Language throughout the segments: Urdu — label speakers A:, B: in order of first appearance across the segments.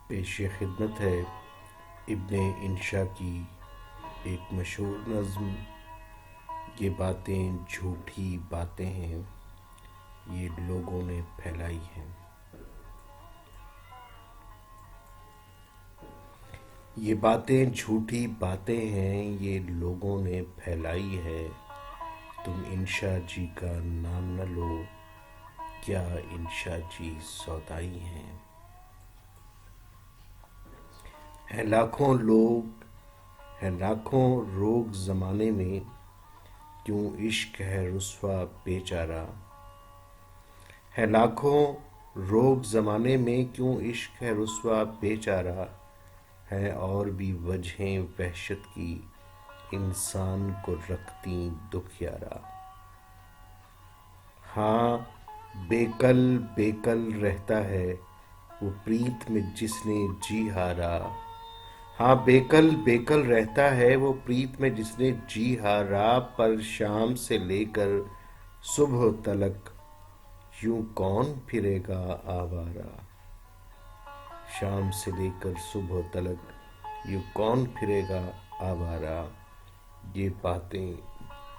A: پیش خدمت ہے ابن انشا کی ایک مشہور نظم، یہ باتیں جھوٹی باتیں ہیں، یہ لوگوں نے پھیلائی ہیں۔ یہ باتیں جھوٹی باتیں ہیں، یہ لوگوں نے پھیلائی ہے۔ تم انشا جی کا نام نہ لو، کیا انشا جی سودائی ہیں۔ ہیں لاکھوں روگ زمانے میں، کیوں عشق ہے رسوا بے چارہ۔ ہیں لاکھوں روگ زمانے میں، کیوں عشق ہے رسوا بے چارہ۔ ہیں اور بھی وجہیں وحشت کی، انسان کو رکھتی دکھیارا۔ ہاں بے کل رہتا ہے وہ پریت میں جس نے جی ہارا۔ ہاں بے کل رہتا ہے وہ پریت میں جس نے جی ہارا۔ پر شام سے لے کر صبح تلک، یوں کون پھرے گا آوارہ۔ شام سے لے کر صبح تلک، یوں کون پھرے گا آوارہ۔ یہ باتیں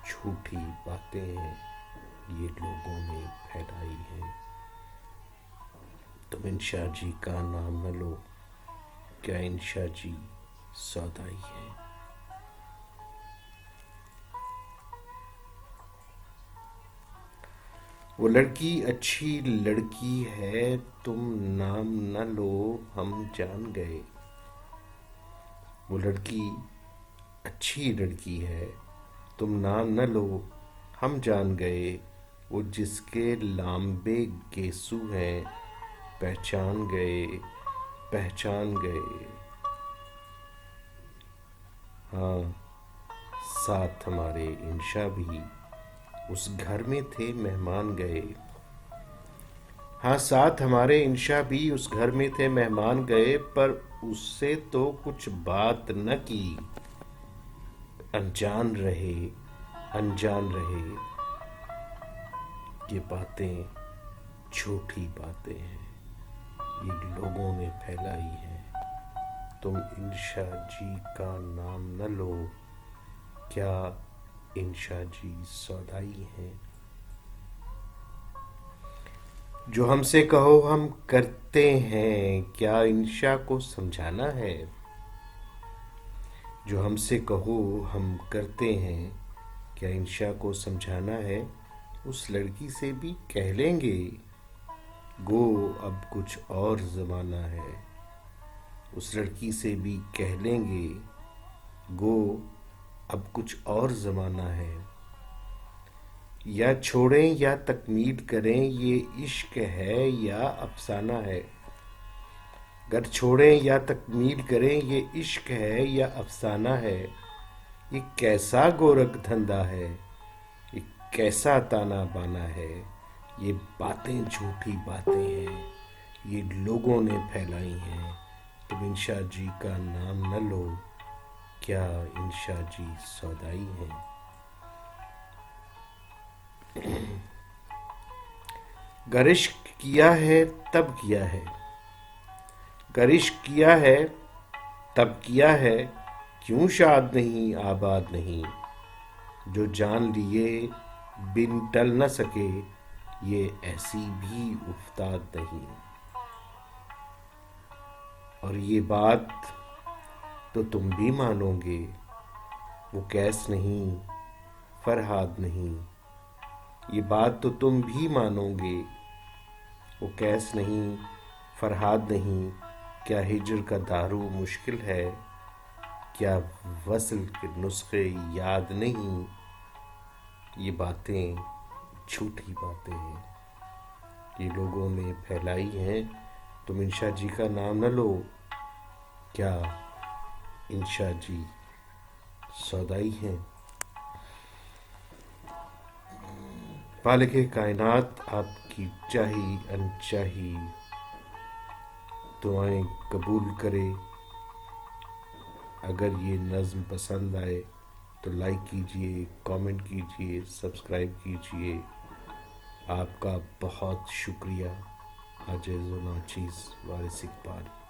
A: جھوٹی باتیں ہیں، یہ لوگوں نے پھیلائی ہیں۔ تم انشا جی کا نام نہ لو، کیا انشا جی سودائی ہیں۔ وہ لڑکی اچھی لڑکی ہے، تم نام نہ لو ہم جان گئے۔ وہ لڑکی اچھی لڑکی ہے، تم نام نہ لو ہم جان گئے۔ وہ جس کے لامبے گیسو ہیں، پہچان گئے۔ ہاں ساتھ ہمارے انشا بھی اس گھر میں تھے مہمان گئے۔ ہاں ساتھ ہمارے انشا بھی اس گھر میں تھے مہمان گئے۔ پر اس سے تو کچھ بات نہ کی، انجان رہے۔ یہ باتیں جھوٹی باتیں ہیں، یہ لوگوں نے پھیلائی ہیں۔ تم انشا جی کا نام نہ لو، کیا انشا جی سودائی ہیں۔ جو ہم سے کہو ہم کرتے ہیں، کیا انشا کو سمجھانا ہے۔ جو ہم سے کہو ہم کرتے ہیں، کیا انشا کو سمجھانا ہے۔ اس لڑکی سے بھی کہہ لیں گے، گو اب کچھ اور زمانہ ہے۔ اس لڑکی سے بھی کہہ لیں گے، گو اب کچھ اور زمانہ ہے۔ یا چھوڑیں یا تکمیل کریں، یہ عشق ہے یا افسانہ ہے۔ گر چھوڑیں یا تکمیل کریں، یہ عشق ہے یا افسانہ ہے۔ یہ کیسا گورکھ دھندا ہے، یہ کیسا تانا بانا ہے۔ یہ باتیں جھوٹی باتیں ہیں، یہ لوگوں نے پھیلائی ہیں۔ تم انشا جی کا نام نہ لو، کیا انشا جی سودائی ہیں۔ گر عشق کیا ہے تب کیا ہے، گر عشق کیا ہے تب کیا ہے۔ کیوں شاد نہیں آباد نہیں، جو جان لیے بن ٹل نہ سکے، یہ ایسی بھی افتاد نہیں۔ اور یہ بات تو تم بھی مانو گے، وہ کیس نہیں فرہاد نہیں۔ یہ بات تو تم بھی مانو گے، وہ کیس نہیں فرہاد نہیں۔ کیا ہجر کا دارو مشکل ہے، کیا وصل کے نسخے یاد نہیں۔ یہ باتیں جھوٹی باتیں ہیں، یہ لوگوں نے پھیلائی ہیں۔ تم انشا جی کا نام نہ لو، کیا انشا جی سودائی ہیں۔ مالک کائنات آپ کی چاہی انچاہی دعائیں قبول کرے۔ اگر یہ نظم پسند آئے تو لائک کیجئے، کامنٹ کیجئے، سبسکرائب کیجئے۔ آپ کا بہت شکریہ۔ عاجز و ناچیز وارث اقبال۔